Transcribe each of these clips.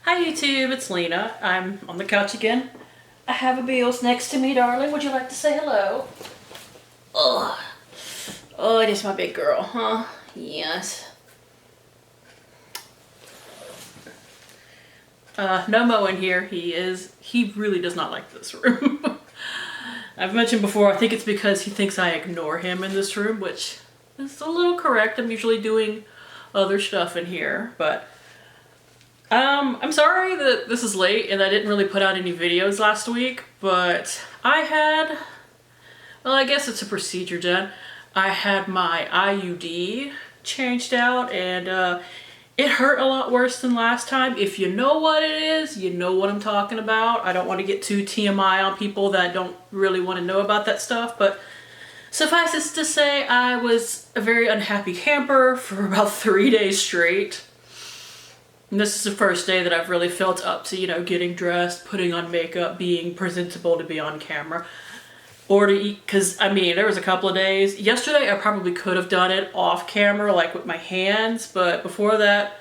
Hi YouTube, it's Lena. I'm on the couch again. I have a Beals next to me, darling. Would you like to say hello? Oh, oh, it is my big girl, huh? Yes. Nomo in here. He really does not like this room. I've mentioned before, I think it's because he thinks I ignore him in this room, which is a little correct. I'm usually doing other stuff in here, but I'm sorry that this is late and I didn't really put out any videos last week, but well, I guess it's a procedure done. I had my IUD changed out and it hurt a lot worse than last time. If you know what it is, you know what I'm talking about. I don't want to get too TMI on people that don't really want to know about that stuff, but suffice it to say, I was a very unhappy camper for about 3 days straight. And this is the first day that I've really felt up to, getting dressed, putting on makeup, being presentable to be on camera. Or to eat, because, there was a couple of days. Yesterday, I probably could have done it off camera, like with my hands, but before that,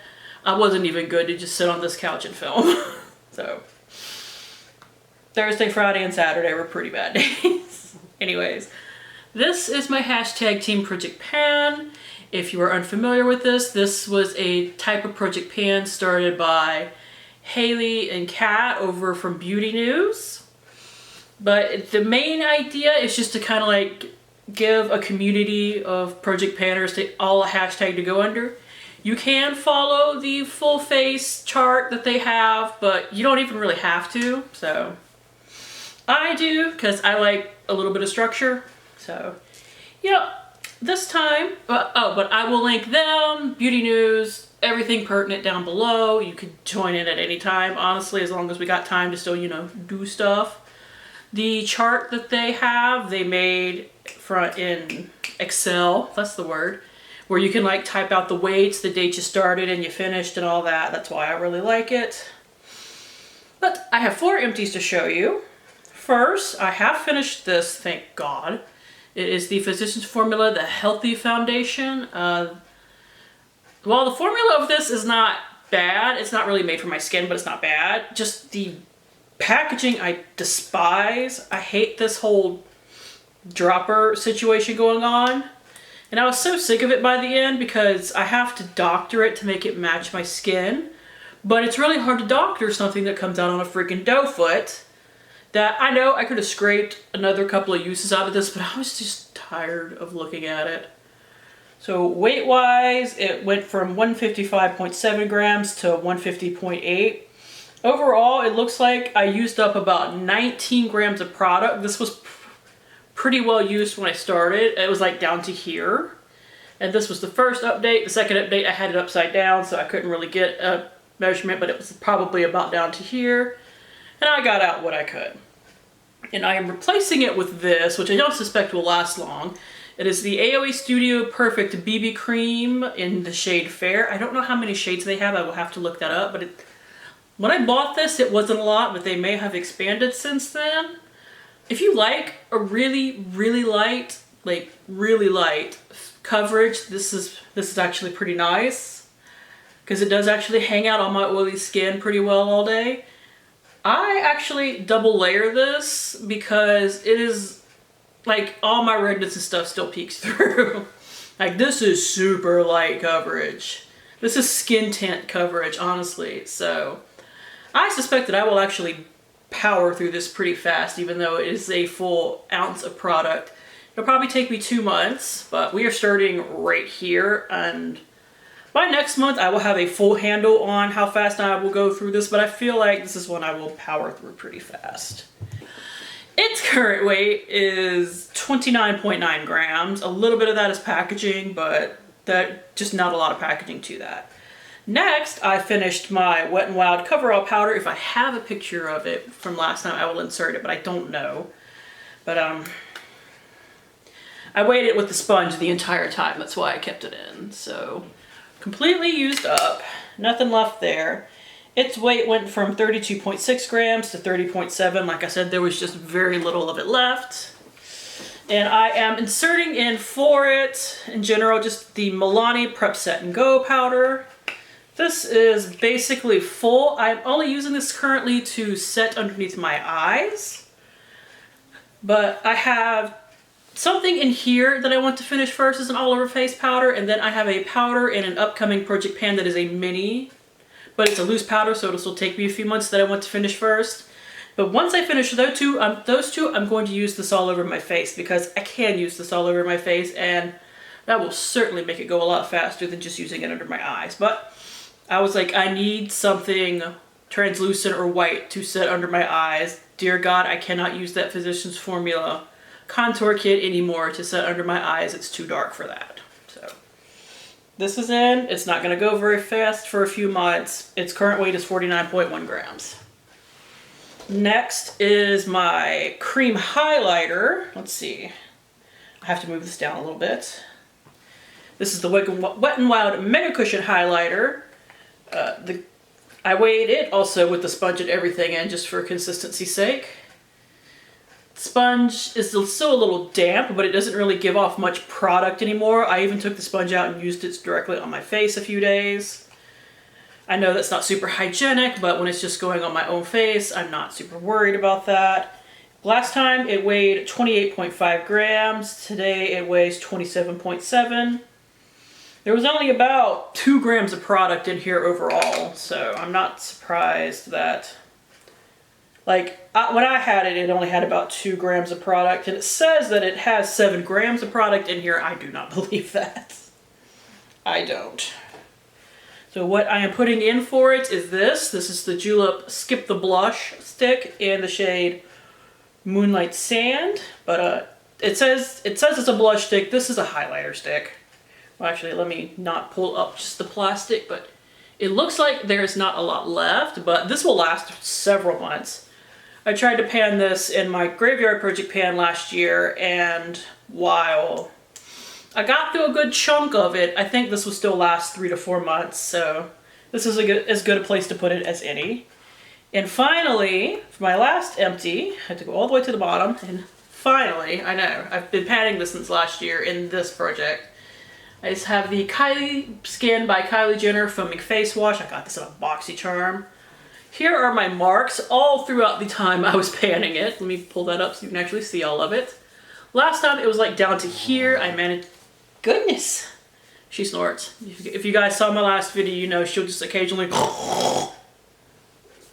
I wasn't even good to just sit on this couch and film. So, Thursday, Friday, and Saturday were pretty bad days. Anyways, this is my hashtag teamprojectpan. If you are unfamiliar with this was a type of project pan started by Haley and Kat over from Beauty News. But the main idea is just to kind of like give a community of project panners all a hashtag to go under. You can follow the full face chart that they have, but you don't even really have to. So I do because I like a little bit of structure. So yeah. This time, but I will link them, Beauty News, everything pertinent down below. You could join in at any time, honestly, as long as we got time to still, do stuff. The chart that they have, they made in Excel, that's the word, where you can like type out the weights, the date you started and you finished and all that. That's why I really like it. But I have 4 empties to show you. First, I have finished this, thank God. It is the Physicians Formula, the Healthy Foundation. Well, the formula of this is not bad. It's not really made for my skin, but it's not bad. Just the packaging I despise. I hate this whole dropper situation going on. And I was so sick of it by the end because I have to doctor it to make it match my skin. But it's really hard to doctor something that comes out on a freaking doe foot. That I know I could have scraped another couple of uses out of this, but I was just tired of looking at it. So weight-wise, it went from 155.7 grams to 150.8. Overall, it looks like I used up about 19 grams of product. This was pretty well used when I started. It was like down to here. And this was the first update. The second update, I had it upside down, so I couldn't really get a measurement, but it was probably about down to here. And I got out what I could. And I am replacing it with this, which I don't suspect will last long. It is the AOE Studio Perfect BB Cream in the shade Fair. I don't know how many shades they have. I will have to look that up. But when I bought this, it wasn't a lot, but they may have expanded since then. If you like a really, really light coverage, this is actually pretty nice. Because it does actually hang out on my oily skin pretty well all day. I actually double layer this because it is like all my redness and stuff still peeks through. Like this is super light coverage. This is skin tint coverage, honestly. So I suspect that I will actually power through this pretty fast, even though it is a full ounce of product. It'll probably take me 2 months, but we are starting right here, and by next month, I will have a full handle on how fast I will go through this, but I feel like this is one I will power through pretty fast. Its current weight is 29.9 grams. A little bit of that is packaging, but just not a lot of packaging to that. Next, I finished my Wet n Wild Coverall Powder. If I have a picture of it from last time, I will insert it, but I don't know. But I weighed it with the sponge the entire time. That's why I kept it in, so completely used up, nothing left there. Its weight went from 32.6 grams to 30.7. Like I said, there was just very little of it left. And I am inserting in for it, in general, just the Milani Prep Set and Go powder. This is basically full. I'm only using this currently to set underneath my eyes, but I have something in here that I want to finish first as an all-over face powder, and then I have a powder in an upcoming project pan that is a mini, but it's a loose powder, so it'll still take me a few months that I want to finish first. But once I finish those two, I'm going to use this all over my face, because I can use this all over my face, and that will certainly make it go a lot faster than just using it under my eyes. But I was like, I need something translucent or white to set under my eyes. Dear God, I cannot use that Physicians Formula contour kit anymore to set under my eyes. It's too dark for that. So this is in. It's not going to go very fast for a few months. Its current weight is 49.1 grams. Next is my cream highlighter. Let's see. I have to move this down a little bit. This is the Wet n Wild Mega Cushion Highlighter. I weighed it also with the sponge and everything in, just for consistency's sake. The sponge is still a little damp, but it doesn't really give off much product anymore. I even took the sponge out and used it directly on my face a few days. I know that's not super hygienic, but when it's just going on my own face, I'm not super worried about that. Last time it weighed 28.5 grams. Today it weighs 27.7. There was only about 2 grams of product in here overall, so I'm not surprised that, like, when I had it, it only had about 2 grams of product, and it says that it has 7 grams of product in here. I do not believe that. I don't. So what I am putting in for it is this. This is the Julep Skip the Blush stick in the shade Moonlight Sand, but it says it's a blush stick. This is a highlighter stick. Well, actually, let me not pull up just the plastic, but it looks like there's not a lot left, but this will last several months. I tried to pan this in my Graveyard Project pan last year, and while I got through a good chunk of it, I think this will still last 3 to 4 months, so this is as good a place to put it as any. And finally, for my last empty, I had to go all the way to the bottom, and finally, I know, I've been panning this since last year in this project. I just have the Kylie Skin by Kylie Jenner Foaming Face Wash. I got this in a BoxyCharm. Here are my marks all throughout the time I was panning it. Let me pull that up so you can actually see all of it. Last time it was like down to here. I managed... Goodness! She snorts. If you guys saw my last video, you know she'll just occasionally...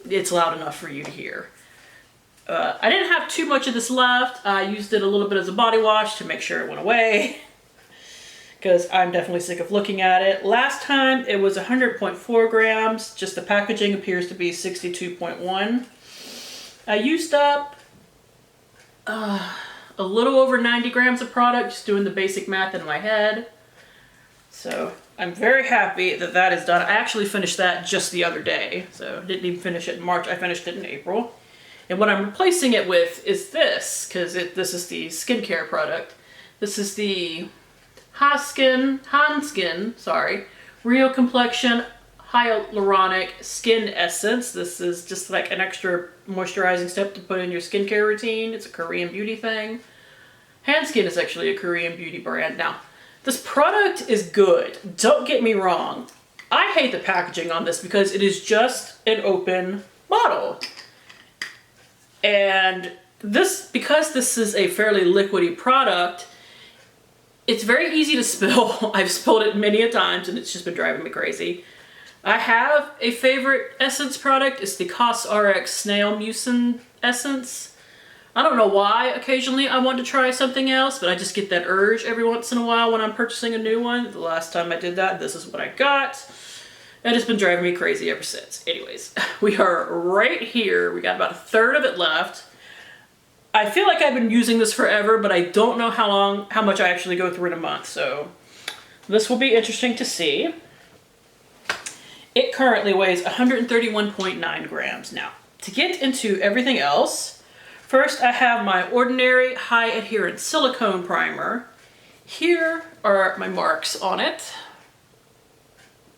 It's loud enough for you to hear. I didn't have too much of this left. I used it a little bit as a body wash to make sure it went away, because I'm definitely sick of looking at it. Last time it was 100.4 grams, just the packaging appears to be 62.1. I used up a little over 90 grams of product, just doing the basic math in my head. So I'm very happy that that is done. I actually finished that just the other day, so didn't even finish it in March. I finished it in April. And what I'm replacing it with is this, because this is the skincare product. This is the Hanskin, Real Complexion Hyaluronic Skin Essence. This is just like an extra moisturizing step to put in your skincare routine. It's a Korean beauty thing. Hanskin is actually a Korean beauty brand. Now, this product is good. Don't get me wrong. I hate the packaging on this because it is just an open bottle. And because this is a fairly liquidy product, it's very easy to spill. I've spilled it many a times and it's just been driving me crazy. I have a favorite essence product. It's the CosRx Snail Mucin Essence. I don't know why occasionally I want to try something else, but I just get that urge every once in a while when I'm purchasing a new one. The last time I did that, this is what I got. And it's been driving me crazy ever since. Anyways, we are right here. We got about a third of it left. I feel like I've been using this forever, but I don't know how much I actually go through in a month. So this will be interesting to see. It currently weighs 131.9 grams. Now, to get into everything else, first I have my ordinary high adherence silicone primer. Here are my marks on it.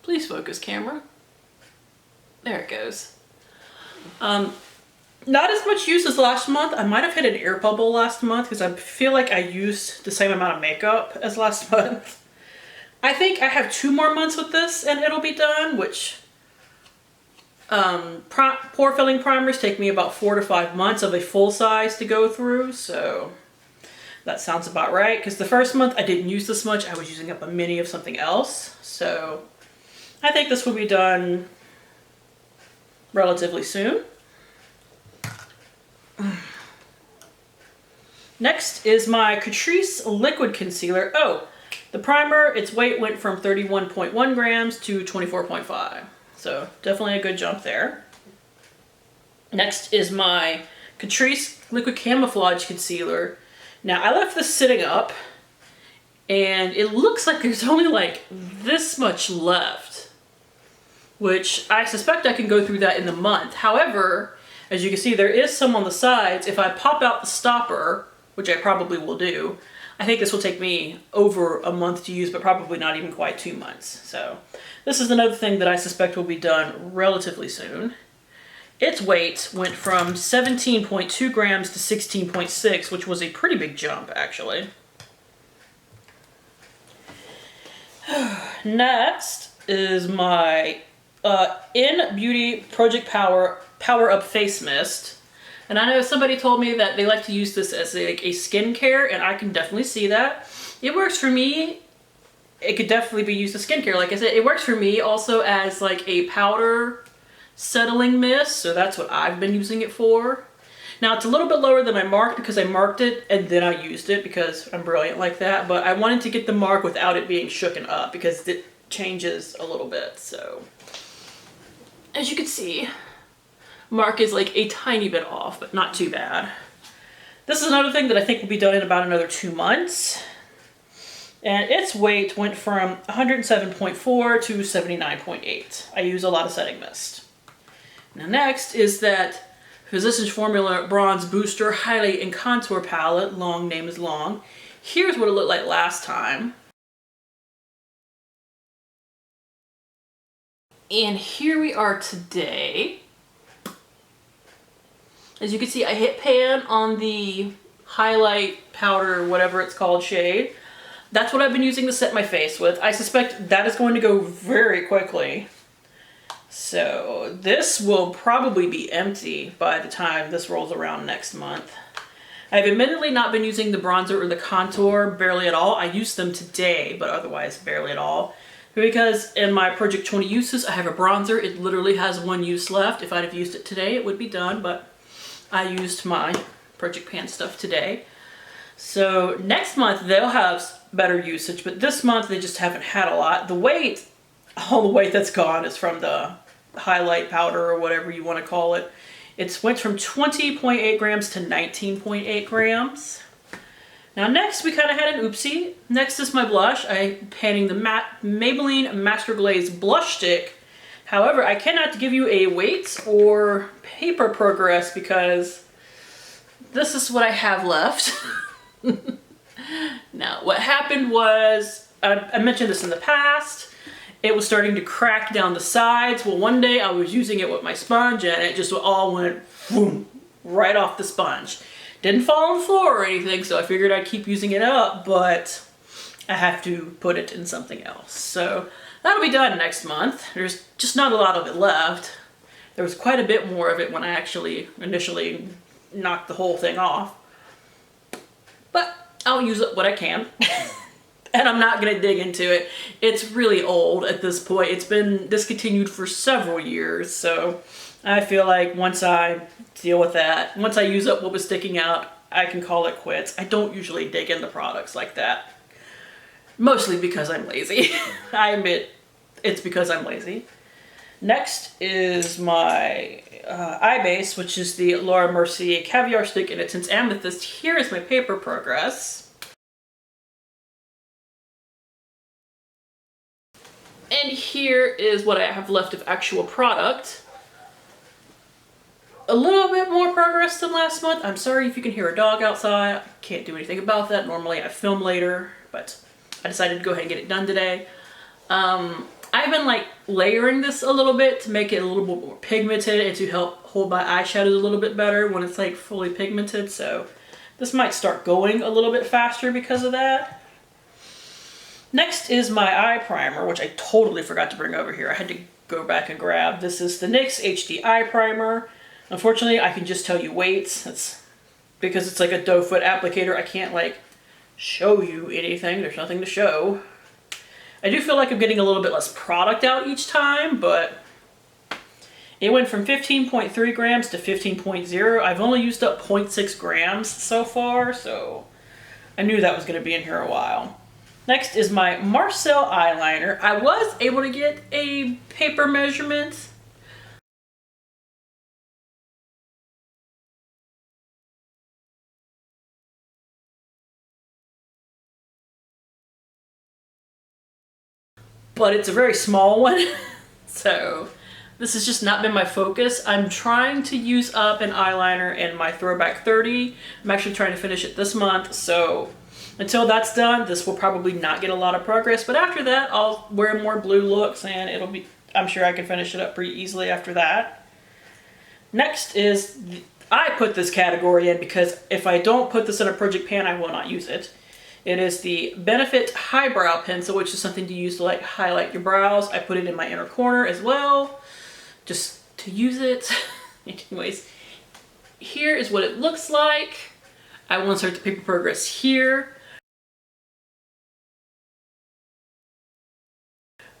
Please focus, camera. There it goes. Not as much use as last month. I might have hit an air bubble last month because I feel like I used the same amount of makeup as last month. I think I have 2 more months with this and it'll be done, which pore filling primers take me about 4 to 5 months of a full size to go through, so that sounds about right. Because the first month I didn't use this much, I was using up a mini of something else, so I think this will be done relatively soon. Next is my Catrice Liquid Concealer. Oh, the primer, its weight went from 31.1 grams to 24.5. So definitely a good jump there. Next is my Catrice Liquid Camouflage Concealer. Now I left this sitting up and it looks like there's only like this much left, which I suspect I can go through that in the month. However, as you can see, there is some on the sides. If I pop out the stopper, which I probably will do, I think this will take me over a month to use, but probably not even quite 2 months. So this is another thing that I suspect will be done relatively soon. Its weight went from 17.2 grams to 16.6, which was a pretty big jump, actually. Next is my In Beauty Project Power Up Face Mist. And I know somebody told me that they like to use this as a skincare, and I can definitely see that. It works for me. It could definitely be used as skincare. Like I said, it works for me also as like a powder settling mist, so that's what I've been using it for. Now it's a little bit lower than I marked because I marked it and then I used it because I'm brilliant like that, but I wanted to get the mark without it being shooken up because it changes a little bit. So as you can see, mark is like a tiny bit off, but not too bad. This is another thing that I think will be done in about another 2 months. And its weight went from 107.4 to 79.8. I use a lot of setting mist. Now next is that Physicians Formula Bronze Booster Highlight and Contour Palette. Long name is long. Here's what it looked like last time. And here we are today. As you can see, I hit pan on the highlight powder, whatever it's called, shade. That's what I've been using to set my face with. I suspect that is going to go very quickly. So this will probably be empty by the time this rolls around next month. I've admittedly not been using the bronzer or the contour barely at all. I used them today, but otherwise barely at all. Because in my Project 20 uses, I have a bronzer. It literally has 1 use left. If I'd have used it today, it would be done, but I used my Project Pan stuff today. So next month they'll have better usage, but this month they just haven't had a lot. The weight, all the weight that's gone is from the highlight powder or whatever you want to call it. It's went from 20.8 grams to 19.8 grams. Now next we kind of had an oopsie. Next is my blush. I'm panning the Maybelline Master Glaze Blush Stick. However, I cannot give you a weight or paper progress because this is what I have left. Now, what happened was, I mentioned this in the past, it was starting to crack down the sides. Well, one day I was using it with my sponge and it just all went boom, right off the sponge. Didn't fall on the floor or anything, so I figured I'd keep using it up, but I have to put it in something else. So that'll be done next month. There's just not a lot of it left. There was quite a bit more of it when I actually initially knocked the whole thing off. But I'll use it what I can. And I'm not gonna dig into it. It's really old at this point. It's been discontinued for several years, so I feel like once I deal with that, once I use up what was sticking out, I can call it quits. I don't usually dig into products like that. Mostly because I'm lazy. I admit it's because I'm lazy. Next is my eye base, which is the Laura Mercier Caviar Stick in its Amethyst. Here is my paper progress. And here is what I have left of actual product. A little bit more progress than last month. I'm sorry if you can hear a dog outside. I can't do anything about that. Normally I film later, but I decided to go ahead and get it done today. I've been like layering this a little bit to make it a little bit more pigmented and to help hold my eyeshadows a little bit better when it's like fully pigmented. So this might start going a little bit faster because of that. Next is my eye primer, which I totally forgot to bring over here. I had to go back and grab. This is the NYX HD Eye Primer. Unfortunately, I can just tell you weights. That's because it's like a doe foot applicator. I can't like show you anything. There's nothing to show. I do feel like I'm getting a little bit less product out each time, but it went from 15.3 grams to 15.0. I've only used up 0.6 grams so far, so I knew that was going to be in here a while. Next is my Marcel eyeliner. I was able to get a paper measurement. But it's a very small one, so this has just not been my focus. I'm trying to use up an eyeliner in my Throwback 30. I'm actually trying to finish it this month, so until that's done, this will probably not get a lot of progress, but after that, I'll wear more blue looks and it'll be, I'm sure I can finish it up pretty easily after that. Next is, I put this category in because if I don't put this in a project pan, I will not use it. It is the Benefit Highbrow Pencil, which is something to use to like highlight your brows. I put it in my inner corner as well, just to use it. Anyways, here is what it looks like. I will insert the paper progress here.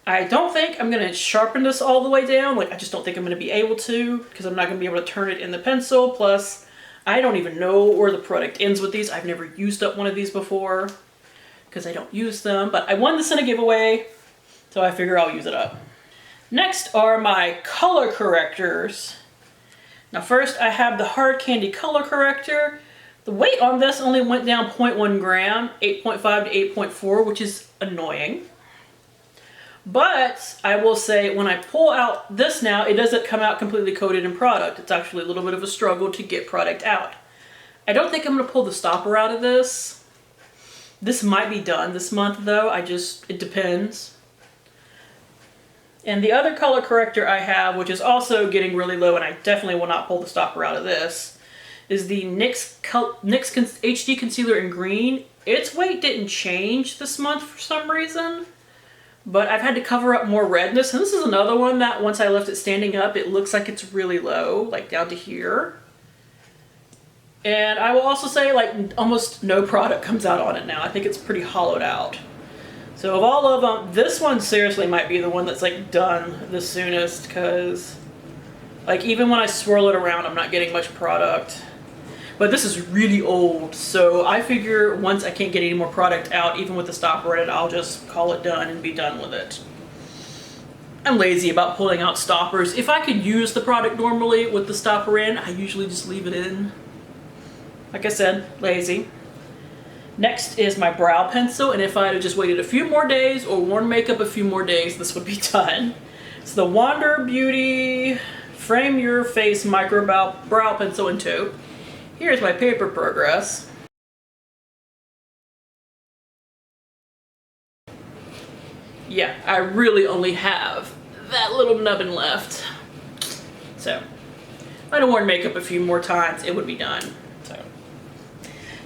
I don't think I'm going to sharpen this all the way down. Like, I just don't think I'm going to be able to because I'm not going to be able to turn it in the pencil. Plus, I don't even know where the product ends with these. I've never used up one of these before because I don't use them. But I won this in a giveaway, so I figure I'll use it up. Next are my color correctors. Now first, I have the Hard Candy Color Corrector. The weight on this only went down 0.1 gram, 8.5 to 8.4, which is annoying. But I will say when I pull out this now, it doesn't come out completely coated in product. It's actually a little bit of a struggle to get product out. I don't think I'm going to pull the stopper out of this. This might be done this month though. It depends. And the other color corrector I have, which is also getting really low, and I definitely will not pull the stopper out of this, is the NYX HD Concealer in Green. Its weight didn't change this month for some reason. But I've had to cover up more redness, and this is another one that once I left it standing up, it looks like it's really low, like down to here. And I will also say, like, almost no product comes out on it now. I think it's pretty hollowed out. So of all of them, this one seriously might be the one that's like done the soonest, because like even when I swirl it around, I'm not getting much product. But this is really old, so I figure once I can't get any more product out, even with the stopper in it, I'll just call it done and be done with it. I'm lazy about pulling out stoppers. If I could use the product normally with the stopper in, I usually just leave it in. Like I said, lazy. Next is my brow pencil, and if I had just waited a few more days or worn makeup a few more days, this would be done. It's the Wander Beauty Frame Your Face Micro Brow Pencil in Taupe. Here's my paper progress. Yeah, I really only have that little nubbin left. So, if I'd have worn makeup a few more times, it would be done. So,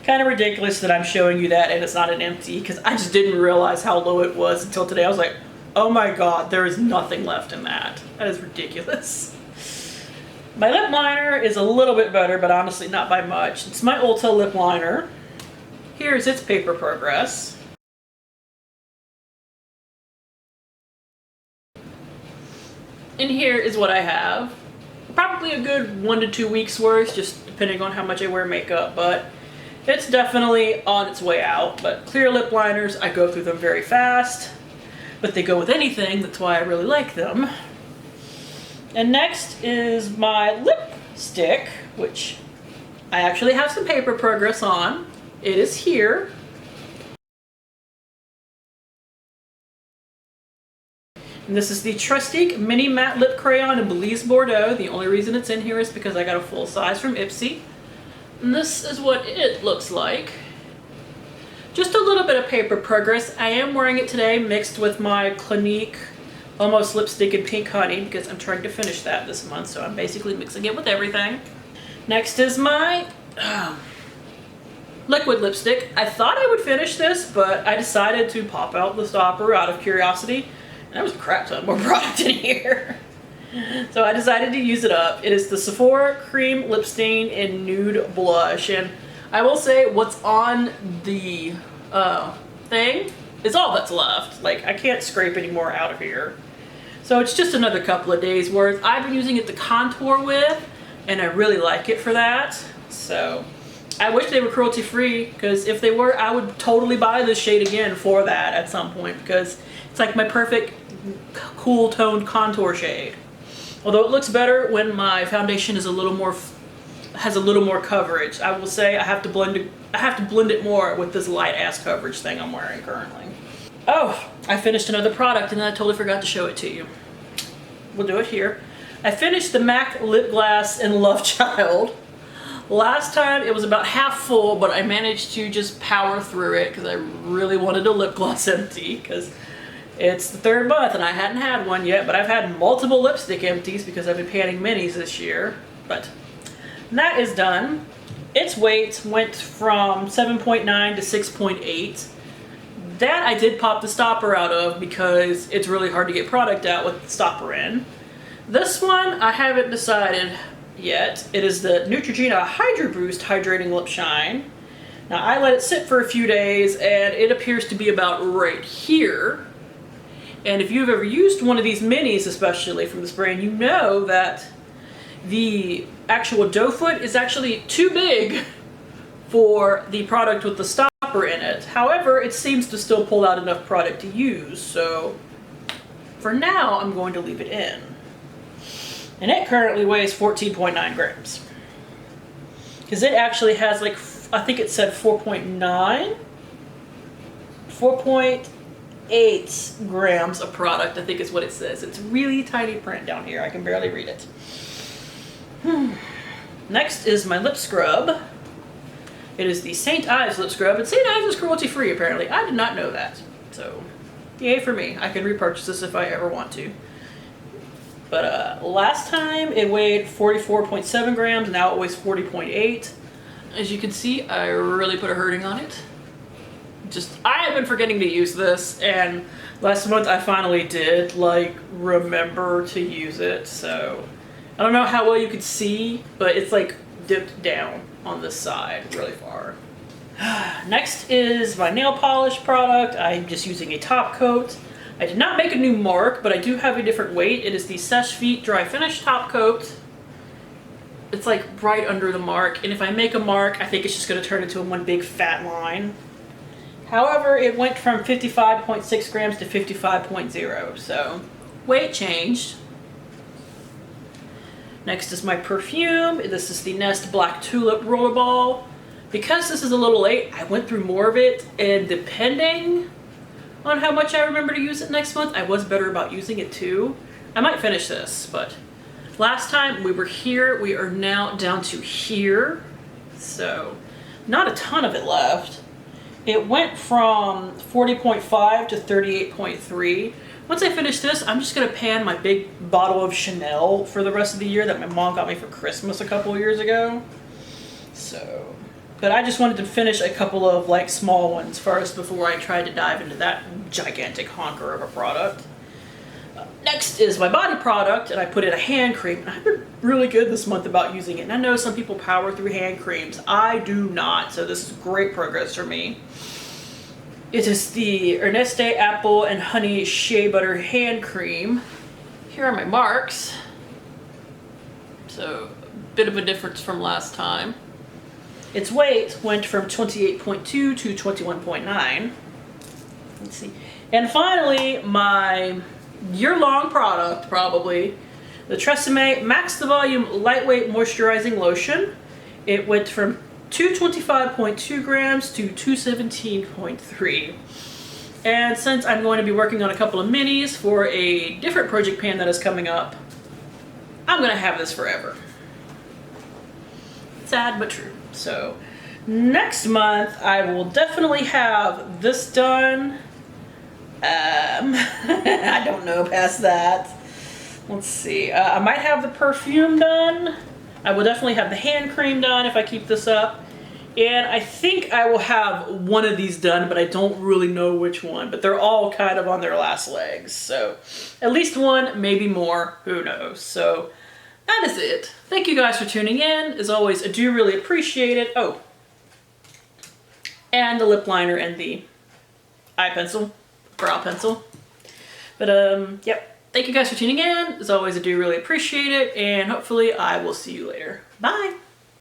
kind of ridiculous that I'm showing you that and it's not an empty, because I just didn't realize how low it was until today. I was like, oh my god, there is nothing left in that. That is ridiculous. My lip liner is a little bit better, but honestly not by much. It's my Ulta lip liner. Here's its paper progress. And here is what I have. Probably a good 1 to 2 weeks worth, just depending on how much I wear makeup, but it's definitely on its way out. But clear lip liners, I go through them very fast, but they go with anything, that's why I really like them. And next is my lipstick, which I actually have some paper progress on. It is here. And this is the Trustique Mini Matte Lip Crayon in Belize Bordeaux. The only reason it's in here is because I got a full size from Ipsy. And this is what it looks like. Just a little bit of paper progress. I am wearing it today mixed with my Clinique Almost Lipstick in Pink Honey because I'm trying to finish that this month, so I'm basically mixing it with everything. Next is my liquid lipstick. I thought I would finish this, but I decided to pop out the stopper out of curiosity. And there was a crap ton more product in here. So I decided to use it up. It is the Sephora Cream Lip Stain in Nude Blush. And I will say what's on the thing is all that's left. Like, I can't scrape any more out of here. So it's just another couple of days worth. I've been using it to contour with, and I really like it for that. So I wish they were cruelty free, because if they were, I would totally buy this shade again for that at some point, because it's like my perfect cool toned contour shade. Although it looks better when my foundation is a little more, has a little more coverage. I will say I have to blend it more with this light ass coverage thing I'm wearing currently. Oh, I finished another product and then I totally forgot to show it to you. We'll do it here. I finished the MAC Lip Glass in Love Child. Last time it was about half full, but I managed to just power through it because I really wanted a lip gloss empty, because it's the 3rd month and I hadn't had one yet, but I've had multiple lipstick empties because I've been panning minis this year. But that is done. Its weight went from 7.9 to 6.8. That I did pop the stopper out of because it's really hard to get product out with the stopper in. This one, I haven't decided yet. It is the Neutrogena Hydro Boost Hydrating Lip Shine. Now, I let it sit for a few days and it appears to be about right here. And if you've ever used one of these minis, especially from this brand, you know that the actual doe foot is actually too big for the product with the stopper in it. However, it seems to still pull out enough product to use, so for now I'm going to leave it in. And it currently weighs 14.9 grams. Because it actually has, like, I think it said 4.9? 4.8 grams of product, I think is what it says. It's really tiny print down here. I can barely read it. Next is my lip scrub. It is the St. Ives lip scrub, and St. Ives is cruelty free apparently. I did not know that. So, yay for me. I can repurchase this if I ever want to. But last time it weighed 44.7 grams, now it weighs 40.8. As you can see, I really put a hurting on it. I have been forgetting to use this, and last month I finally did, like, remember to use it, so I don't know how well you could see, but it's like dipped down on this side really far. Next is my nail polish product. I'm just using a top coat. I did not make a new mark, but I do have a different weight. It is the Seche Vite Dry Finish top coat. It's like right under the mark, and if I make a mark, I think it's just going to turn into one big fat line. However, it went from 55.6 grams to 55.0, so weight changed. Next is my perfume. This is the Nest Black Tulip Rollerball. Because this is a little late, I went through more of it, and depending on how much I remember to use it next month, I was better about using it too. I might finish this, but last time we were here, we are now down to here. So, not a ton of it left. It went from 40.5 to 38.3. Once I finish this, I'm just gonna pan my big bottle of Chanel for the rest of the year that my mom got me for Christmas a couple of years ago. So, but I just wanted to finish a couple of like small ones first before I tried to dive into that gigantic honker of a product. Next is my body product, and I put in a hand cream. And I've been really good this month about using it. And I know some people power through hand creams. I do not, so this is great progress for me. It is the Erneste Apple and Honey Shea Butter Hand Cream. Here are my marks. So, a bit of a difference from last time. Its weight went from 28.2 to 21.9. Let's see. And finally, my year-long product, probably, the Tresemme Max the Volume Lightweight Moisturizing Lotion. It went from 225.2 grams to 217.3. And since I'm going to be working on a couple of minis for a different project pan that is coming up, I'm going to have this forever. Sad but true. So next month I will definitely have this done. I don't know past that. Let's see. I might have the perfume done. I will definitely have the hand cream done if I keep this up. And I think I will have one of these done, but I don't really know which one. But they're all kind of on their last legs. So at least one, maybe more, who knows. So that is it. Thank you guys for tuning in. As always, I do really appreciate it. Oh, and the lip liner and the eye pencil, brow pencil. But yep. Thank you guys for tuning in. As always, I do really appreciate it. And hopefully I will see you later. Bye.